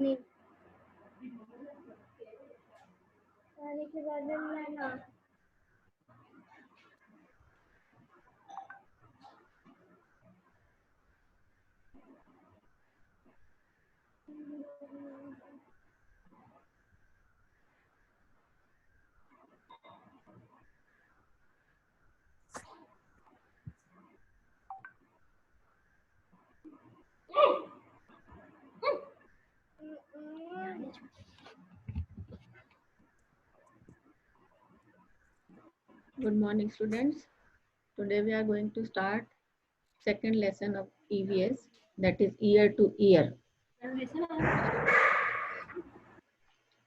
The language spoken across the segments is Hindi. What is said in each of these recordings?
नहीं खाने के बाद में लेना। Good morning, students. Today we are going to start second lesson of EVS, that is year to year.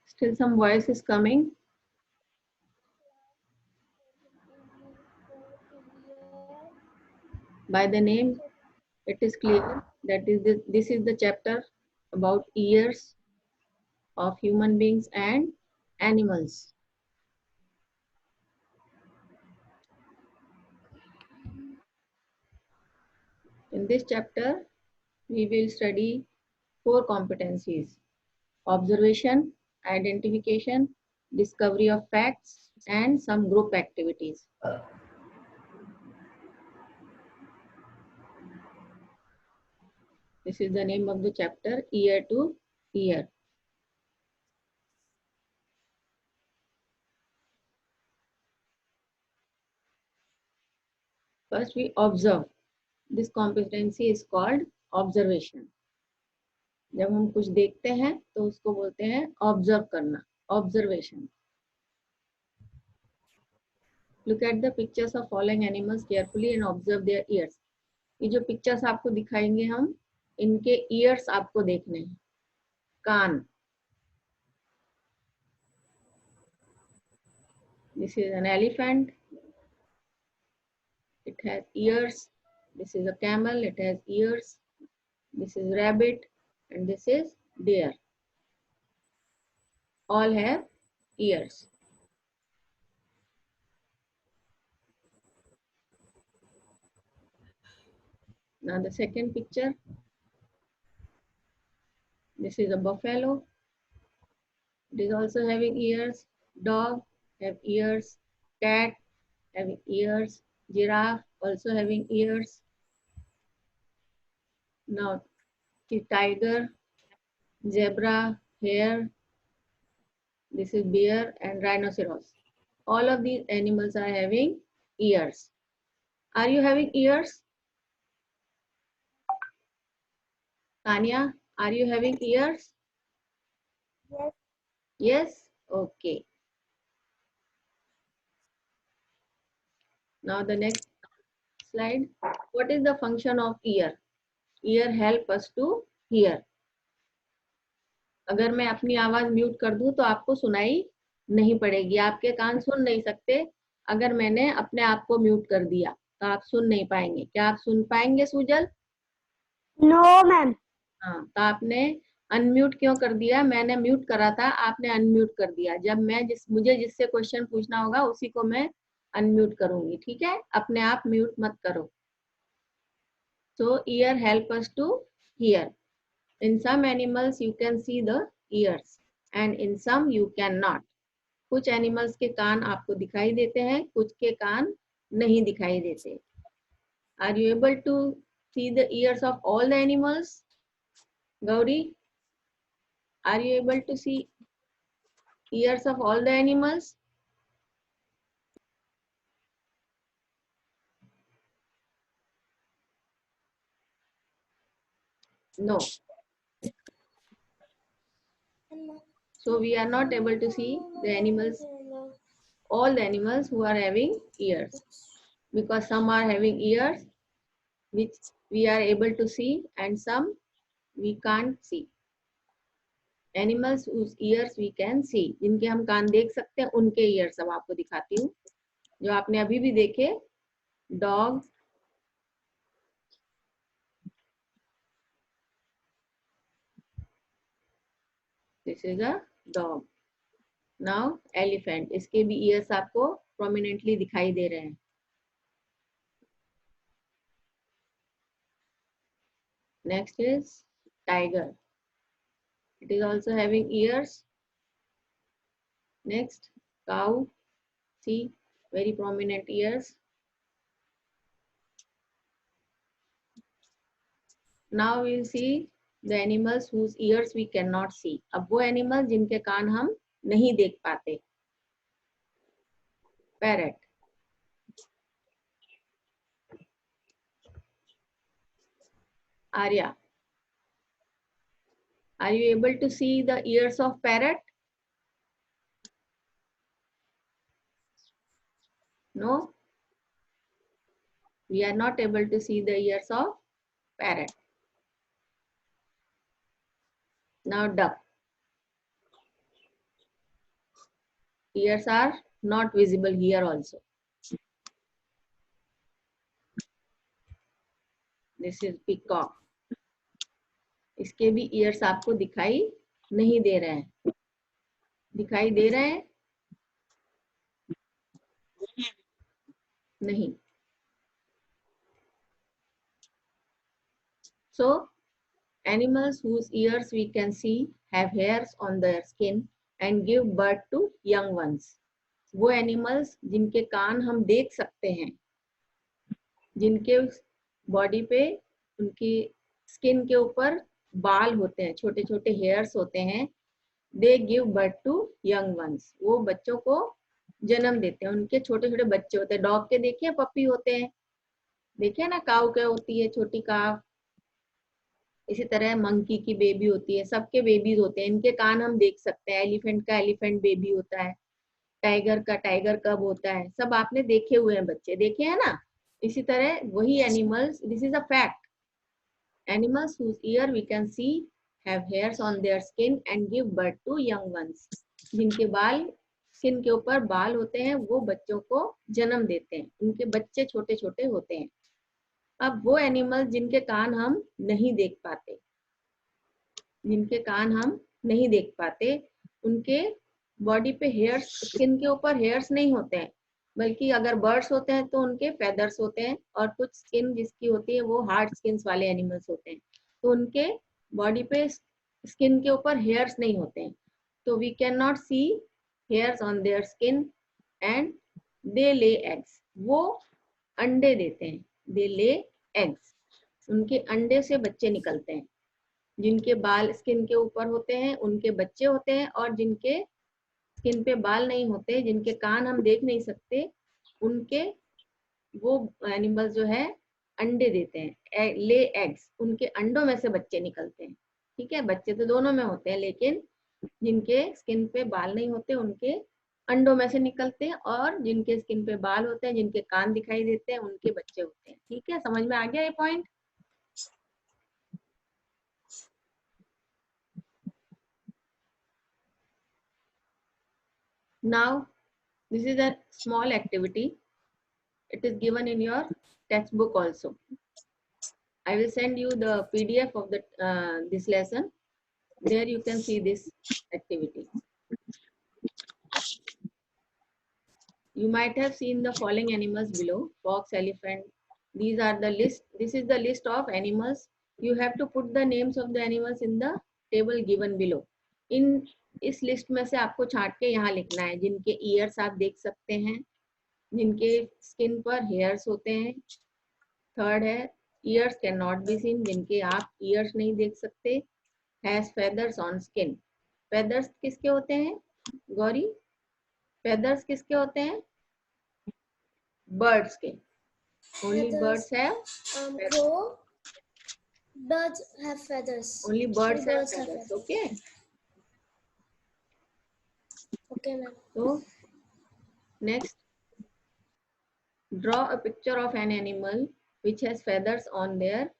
Still some voice is coming. By the name, it is clear that this is the chapter about years of human beings and animals. In this chapter, we will study 4 competencies: observation, identification, discovery of facts, and some group activities. This is the name of the chapter, year to year. First, we observe. This competency is called observation. जब हम कुछ देखते हैं तो उसको बोलते हैं ऑब्जर्व करना, observation. Look at the pictures of following animals carefully and observe their ears. ये जो पिक्चर्स आपको दिखाएंगे हम, इनके ईयर्स आपको देखने हैं, कान. This is an elephant. It has ears. This is a camel. It has ears. This is rabbit, and this is deer. All have ears. Now the second picture. This is a buffalo. It is also having ears. Dog have ears. Cat having ears. Giraffe also having ears. Now the tiger, zebra, hare. This is bear and rhinoceros. All of these animals are having ears. Are you having ears? Tanya, are you having ears? Yes. Yes? Okay. Now the next slide. What is the function of ear? Ear help us to hear. अगर मैं अपनी आवाज म्यूट कर दूं तो आपको सुनाई नहीं पड़ेगी, आपके कान सुन नहीं सकते. अगर मैंने अपने आप को म्यूट कर दिया तो आप सुन नहीं पाएंगे. क्या आप सुन पाएंगे सुजल? No ma'am. हाँ, तो आपने अनम्यूट क्यों कर दिया? मैंने म्यूट करा था, आपने अनम्यूट कर दिया. जब मैं मुझे जिससे क्वेश्चन पूछना होगा उसी को मैं अनम्यूट करूंगी. ठीक है, अपने आप म्यूट मत करो. So ear help us to hear. In some animals you can see the ears and in some you cannot. कुछ एनिमल्स के कान आपको दिखाई देते हैं, कुछ के कान नहीं दिखाई देते. Are you able to see the ears of all the animals? Gauri, are you able to see ears of all the animals? No. So we are not able to see the animals, all the animals who are having ears, because some are having ears which we are able to see and some we can't see. Animals whose ears we can see, जिनके हम कान देख सकते हैं, उनके ears अब आपको दिखाती हूँ. जो आपने अभी भी देखे, dog, this is a dog. Now elephant, इसके भी ears आपको prominently दिखाई दे रहे हैं. Next is tiger. It is also having ears. Next, cow. See, very prominent ears. Now we'll see the animals whose ears we cannot see. अब वो animals जिनके कान हम नहीं देख पाते. Parrot. Arya, are you able to see the ears of parrot? No, we are not able to see the ears of parrot. Now duck. Ears are not visible here also. This is peacock. इसके भी ears आपको दिखाई नहीं दे रहे हैं. दिखाई दे रहे हैं? नहीं. So animals whose ears we can see have hairs on their skin and give birth to young ones. वो animals जिनके कान हम देख सकते हैं, जिनके बॉडी पे उनकी स्किन के ऊपर बाल होते हैं, छोटे छोटे हेयर्स होते हैं, they give birth to young ones. वो बच्चों को जन्म देते हैं, उनके छोटे छोटे बच्चे होते हैं. डॉग के देखिए पपी होते हैं, देखिए ना, काऊ क्या होती है, छोटी काव. इसी तरह मंकी की बेबी होती है, सबके बेबीज होते हैं. इनके कान हम देख सकते हैं. एलिफेंट का एलिफेंट बेबी होता है, टाइगर का टाइगर कब होता है, सब आपने देखे हुए हैं, बच्चे देखे हैं ना. इसी तरह वही animals, this is a fact, animals whose ear we can see have hairs on their skin and give birth to young ones. जिनके बाल स्किन के ऊपर बाल होते हैं, वो बच्चों को जन्म देते हैं, उनके बच्चे छोटे छोटे होते हैं. अब वो एनिमल जिनके कान हम नहीं देख पाते, जिनके कान हम नहीं देख पाते, उनके बॉडी पे हेयर्स, स्किन के ऊपर हेयर्स नहीं होते हैं, बल्कि अगर बर्ड्स होते हैं तो उनके फेदर्स होते हैं, और कुछ स्किन जिसकी होती है वो हार्ड स्किन वाले एनिमल्स होते हैं, तो उनके बॉडी पे स्किन के ऊपर हेयर्स नहीं होते हैं. तो we can not see hairs on their skin and they lay eggs. वो अंडे देते हैं, दे ले एग्स. उनके अंडे से बच्चे निकलते हैं. जिनके बाल स्किन के ऊपर होते हैं उनके बच्चे होते हैं, और जिनके स्किन पे बाल नहीं होते, जिनके कान हम देख नहीं सकते, उनके वो एनिमल जो है अंडे देते हैं, ले एग्स. उनके अंडों में से बच्चे निकलते हैं. ठीक है, बच्चे तो दोनों में होते हैं, लेकिन जिनके स्किन पे बाल नहीं होते उनके अंडों में से निकलते हैं, और जिनके स्किन पे बाल होते हैं, जिनके कान दिखाई देते हैं, उनके बच्चे होते हैं. ठीक है, समझ में आ गया ये point? Now, this is a small activity. It is given in your textbook also. I will send you the PDF of the this lesson. There you can see this activity. You might have seen the following animals below: fox, elephant. These are the list. This is the list of animals. You have to put the names of the animals in the table given below. इस लिस्ट में से आपको छांट के यहाँ लिखना है. जिनके ईयर्स आप देख सकते हैं, जिनके स्किन पर हेयर्स होते हैं. थर्ड है years can not be seen, जिनके आप ईयर्स नहीं देख सकते. Has feathers on skin. Feathers किसके होते हैं गौरी? फेदर्स किसके होते हैं? बर्ड्स के. Only birds have Birds have feathers. Only birds have Birds have feathers. feathers. Okay. Okay, ma'am. So next, draw a picture of an animal which has feathers on their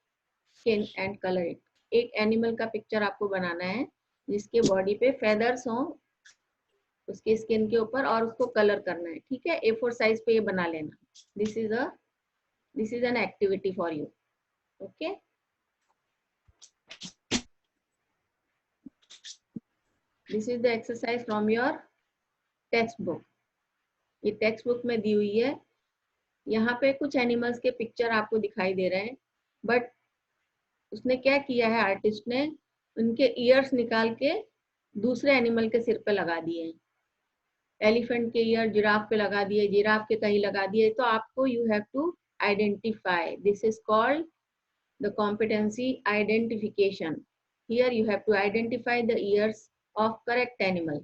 skin and color it. एक एनिमल का पिक्चर आपको बनाना है जिसके बॉडी पे फेदर्स हो उसके स्किन के ऊपर, और उसको कलर करना है. ठीक है, A4 साइज पे ये बना लेना. This is an activity for you. Okay, this is the exercise from your text book. ये टेक्स्ट बुक में दी हुई है. यहाँ पे कुछ एनिमल्स के पिक्चर आपको दिखाई दे रहे हैं, बट उसने क्या किया है आर्टिस्ट ने, उनके ईयर्स निकाल के दूसरे एनिमल के सिर पे लगा दिए। एलिफेंट के ईयर जिराफ पे लगा दिए, जिराफ के कहीं लगा दिए। तो आपको you have to identify, this is called the competency identification. Here you have to identify the ears of correct animal.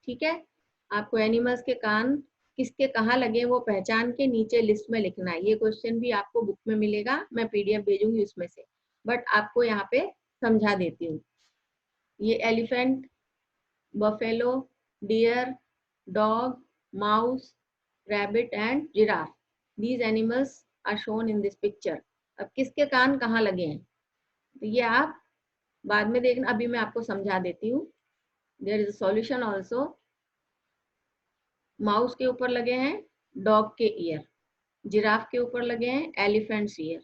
ठीक है, आपको एनिमल्स के कान किसके कहाँ लगे वो पहचान के नीचे लिस्ट में लिखना है। ये क्वेश्चन भी आपको बुक में मिलेगा, मैं पीडीएफ भेजूंगी उसमें से, बट आपको यहाँ पे समझा देती हूँ। ये elephant, buffalo, deer, dog, mouse, rabbit and giraffe. These animals are shown in this picture. अब किसके कान कहाँ लगे हैं तो ये आप बाद में देखना, अभी मैं आपको समझा देती हूँ। There is a solution also. Mouse के ऊपर लगे हैं डॉग के ईयर, जिराफ के ऊपर लगे हैं एलिफेंट्स ईयर,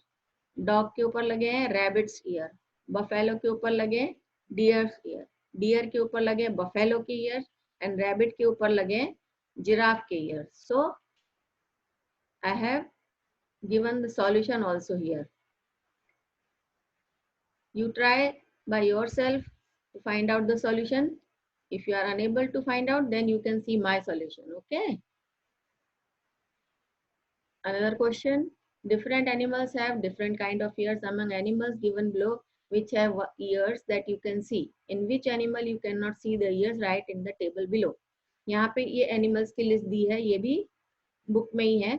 डॉग के ऊपर लगे हैं रैबिट्स ईयर, बफेलो के ऊपर लगे हैं डियर्स ईयर, डियर के ऊपर लगे बफेलो के ईयर एंड रैबिट के ऊपर लगे giraffe के ears. So I have given the solution also here. You try by yourself to find out the solution. If you are unable to find out, then you can see my solution. Okay. Another question. Different animals have different kind of ears. Among animals given below, which have ears that you can see. In which animal you cannot see the ears, write in the table below. यहाँ पे ये एनिमल्स की लिस्ट दी है, ये भी बुक में ही है।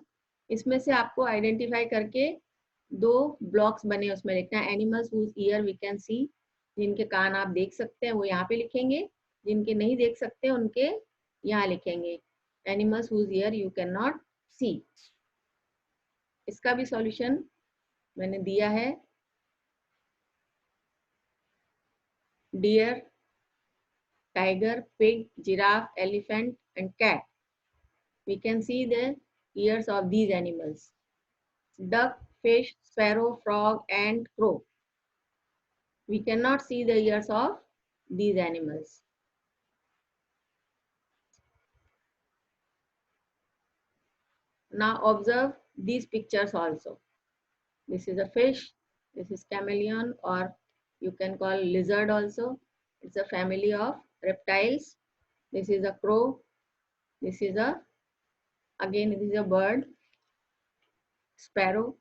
इसमें से आपको आइडेंटिफाई करके दो ब्लॉक्स बने उसमें लिखना है। Animals whose ear we can see, जिनके कान आप देख सकते हैं वो यहाँ पे लिखेंगे, जिनके नहीं देख सकते उनके यहाँ लिखेंगे। Animals whose ear you can not see. इसका भी सॉल्यूशन मैंने दिया है। Deer, tiger, pig, giraffe, elephant and cat, we can see the ears of these animals. Duck, fish, sparrow, frog and crow. We cannot see the ears of these animals. Now observe these pictures also. This is a fish, this is chameleon, or you can call lizard also. It's a family of reptiles. This is a crow. This is a, again this is a bird, sparrow.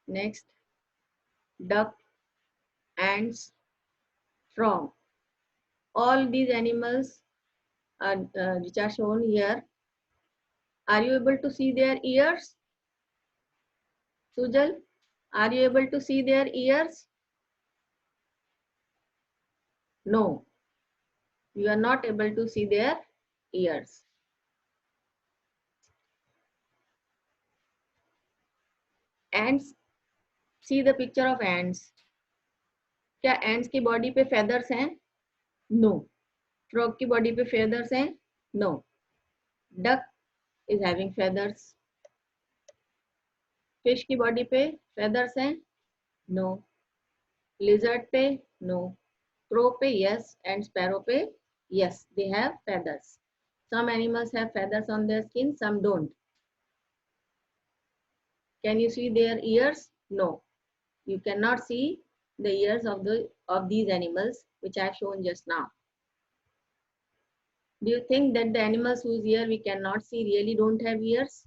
Next, duck, ants, frog. All these animals are, which are shown here. Are you able to see their ears? Sujal, are you able to see their ears? No, you are not able to see their ears. Ants, see the picture of ants. क्या ants की बॉडी पे feathers हैं? No. Frog की बॉडी पे feathers हैं? No. Duck is having feathers. Fish की बॉडी पे feathers हैं? No. Lizard पे? No. Crow पे yes and sparrow पे yes, they have feathers. Some animals have feathers on their skin, some don't. Can you see their ears? No. You cannot see the ears of these animals which I have shown just now. Do you think that the animals whose ear we cannot see really don't have ears?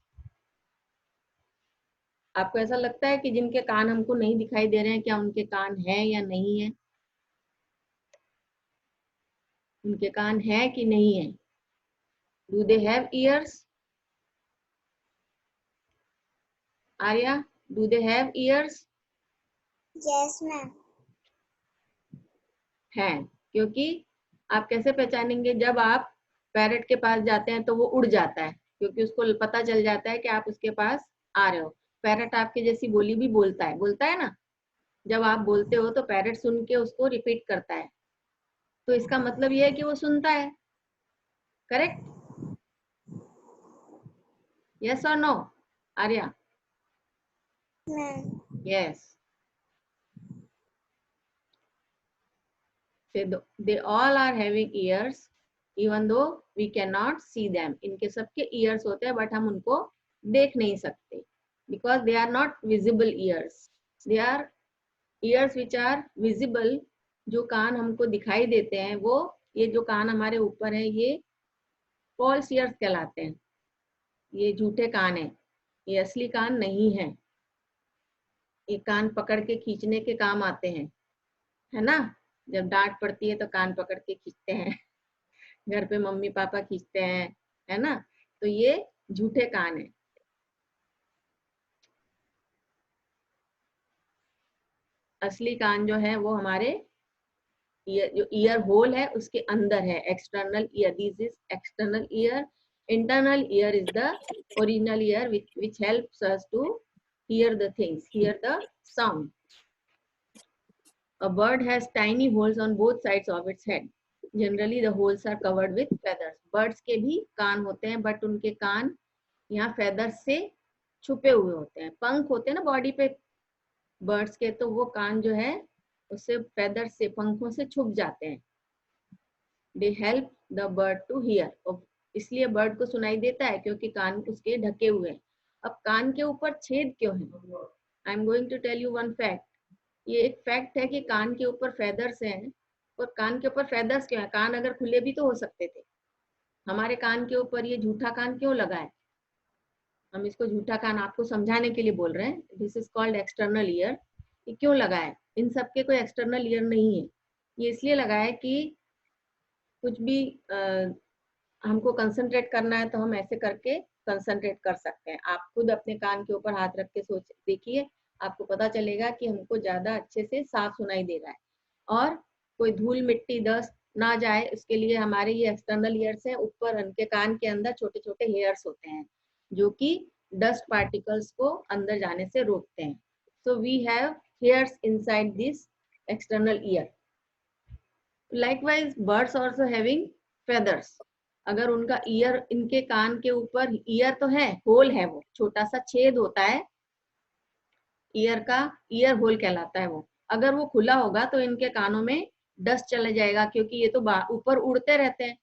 आपको ऐसा लगता है कि जिनके कान हमको नहीं दिखाई दे रहे हैं, क्या उनके कान हैं या नहीं है? उनके कान हैं कि नहीं है? Do they have ears? Arya, do they have ears? Yes, ma'am. हैं, क्योंकि आप कैसे पहचानेंगे? जब आप पैरट के पास जाते हैं तो वो उड़ जाता है, क्योंकि उसको पता चल जाता है कि आप उसके पास आ रहे हो। पैरट आपके जैसी बोली भी बोलता है ना। जब आप बोलते हो तो पैरट सुन के उसको रिपीट करता है, तो इसका मतलब ये है कि वो सुनता है। करेक्ट? यस और no Arya? Yes. They all are having ears, even though we can not see them, इनके सबके ईयर्स होते हैं बट हम उनको देख नहीं सकते, because they are not visible ears, they are ears which are visible. जो कान हमको दिखाई देते हैं वो, ये जो कान हमारे ऊपर है ये फॉल्स ईयर्स कहलाते हैं, ये झूठे कान है, ये असली कान नहीं है। ये कान पकड़ के खींचने के काम आते हैं, है ना, जब डांट पड़ती है तो कान पकड़ के खींचते हैं घर पे मम्मी पापा खींचते हैं, है ना, तो ये झूठे कान है। असली कान जो है वो हमारे जो ईयर होल है उसके अंदर है, external ear, this is external ear. Internal ear is the original year which helps us to hear the things, hear the sound. A bird has tiny holes on both sides of its head. Generally the holes are covered with feathers. Birds के भी कान होते हैं बट उनके कान यहाँ feathers से छुपे हुए होते हैं, पंख होते हैं ना बॉडी पे बर्ड्स के, तो वो कान जो है उससे feathers से, पंखों से छुप जाते हैं। They help the bird to hear. इसलिए बर्ड को सुनाई देता है क्योंकि कान उसके ढके हुए हैं। अब कान के ऊपर छेद क्यों है? I am going to tell you one fact. ये एक फैक्ट है कि कान के ऊपर फेदर्स हैं, और कान के ऊपर फेदर्स क्यों है? कान अगर खुले भी तो हो सकते थे, हमारे कान के ऊपर ये झूठा कान क्यों लगा है? हम इसको झूठा कान आपको समझाने के लिए बोल रहे हैं। This is called external ear. ये क्यों लगा है? इन सबके कोई एक्सटर्नल ईयर नहीं है, ये इसलिए लगा है कि कुछ भी हमको कंसंट्रेट करना है तो हम ऐसे करके कंसंट्रेट कर सकते हैं। आप खुद अपने कान के ऊपर हाथ रख के सोच देखिए, आपको पता चलेगा कि हमको ज्यादा अच्छे से साफ सुनाई दे रहा है, और कोई धूल मिट्टी डस्ट ना जाए उसके लिए हमारे ये एक्सटर्नल ईयर्स हैं। ऊपर उनके कान के अंदर छोटे छोटे हेयर्स होते हैं जो कि डस्ट पार्टिकल्स को अंदर जाने से रोकते हैं। So we have hairs inside this external ear. Likewise, birds also having feathers. अगर उनका ईयर, इनके कान के ऊपर ईयर तो है, होल है, वो छोटा सा छेद होता है ईयर का, ईयर होल कहलाता है वो। अगर वो खुला होगा तो इनके कानों में डस्ट चला जाएगा, क्योंकि ये तो ऊपर उड़ते रहते हैं,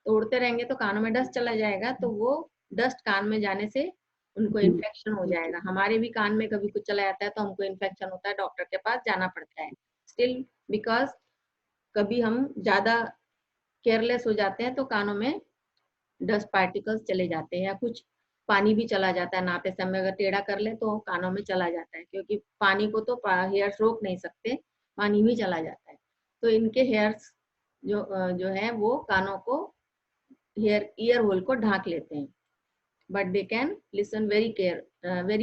तो उड़ते रहेंगे तो कानों में डस्ट चला जाएगा, तो वो डस्ट कान में जाने से उनको इन्फेक्शन हो जाएगा। हमारे भी कान में कभी कुछ चला जाता है तो हमको इन्फेक्शन होता है, डॉक्टर के पास जाना पड़ता है। स्टिल बिकॉज कभी हम ज्यादा केयरलेस हो जाते हैं तो कानों में डस्ट पार्टिकल्स चले जाते हैं, या कुछ पानी भी चला जाता है, नहाते समय अगर टेढ़ा कर ले तो कानों में चला जाता है, क्योंकि पानी को तो हेयर्स रोक नहीं सकते, पानी भी चला जाता है। तो इनके हेयर्स जो है वो कानों को, ईयर होल को ढाक लेते हैं, but they can listen very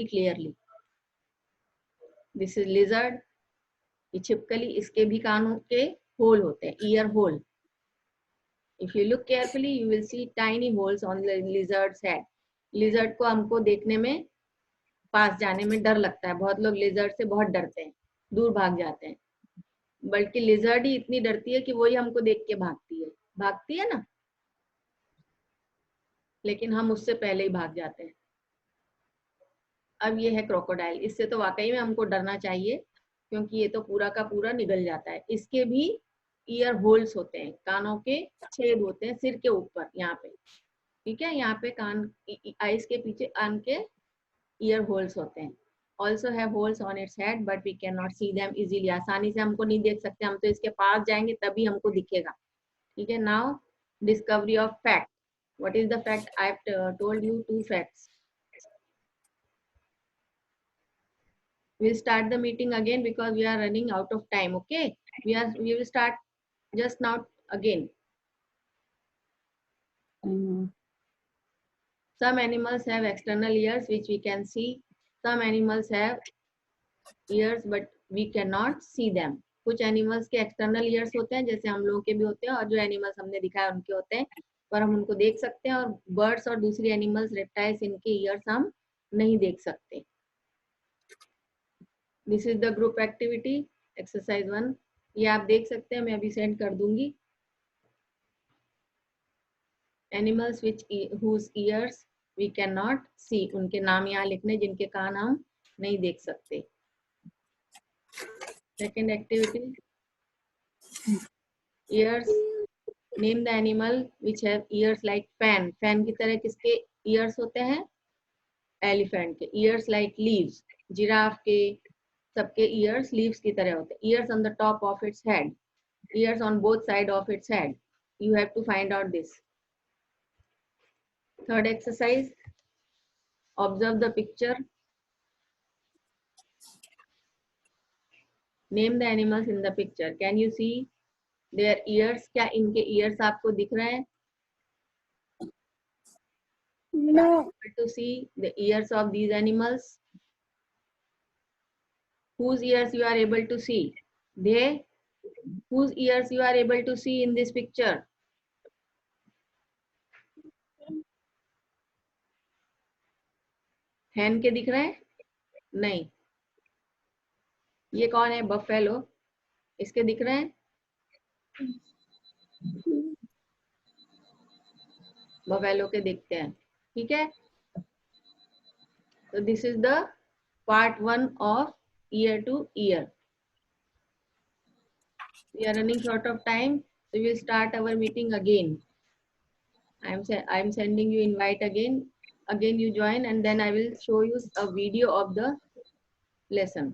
clearly. This is lizard. ये छिपकली, इसके भी कानों के होल होते हैं, ear hole. If you look carefully, you will see tiny holes on the lizard's head. Lizard को हमको देखने में, पास जाने में डर लगता है, बहुत लोग lizard से बहुत डरते हैं, दूर भाग जाते हैं, बल्कि lizard ही इतनी डरती है कि वही हमको देख के भागती है ना, लेकिन हम उससे पहले ही भाग जाते हैं। अब ये है क्रोकोडाइल। इससे तो वाकई में हमको डरना चाहिए, क्योंकि ये तो पूरा का पूरा निगल जाता है। इसके भी ईयर होल्स होते हैं, कानों के छेद होते हैं सिर के ऊपर, यहाँ पे, ठीक है, यहाँ पे कान, आईज के पीछे कान के ईयर होल्स होते हैं। Also have holes on its head but we can not see them easily. आसानी से हमको नहीं देख सकते, हम तो इसके पास जाएंगे तभी हमको दिखेगा, ठीक है। Now discovery of fact. What is the fact? I have told you 2 facts. We'll start the meeting again because we are running out of time. Okay, we will start just now again. Some animals have external ears which we can see. Some animals have ears but we cannot see them. कुछ एनिमल्स के एक्सटर्नल ईयर्स होते हैं, जैसे हम लोगों के भी होते हैं, और जो एनिमल्स हमने दिखाया उनके होते हैं, पर हम उनको देख सकते हैं। और बर्ड्स और दूसरी एनिमल्स, रेप्टाइल्स, इनके ईयर्स हम नहीं देख सकते। This is the group activity exercise 1। ये आप देख सकते हैं, मैं अभी सेंड कर दूंगी। Animals which whose ears we cannot see, उनके नाम यहाँ लिखने जिनके कान हम नहीं देख सकते। Second activity, ears name the animal which have years like fan, fan की तरह किसके ईयर्स होते हैं? एलिफेंट के। ईयर्स लाइक लीव्स, जिराफ के, सबके ईयर्स लीव्स की तरह होते हैं। Years on the top of its head, years on both side of its head. You have to find out this. Third exercise, observe the picture. Name the animals in the picture. Can you see their ears? क्या इनके ears आपको दिख रहे हैं? No. Able to see the ears of these animals? Whose ears you are able to see? They? Whose ears you are able to see in this picture? हैन के दिख रहे हैं? नहीं। ये कौन है? बफेलो। इसके दिख रहे हैं? बफेलो के दिखते हैं। ठीक है, so this is the part 1 of ear to ear. We are running short of time, so we will start our meeting again. I am sending you invite again. Again you join, and then I will show you a video of the lesson.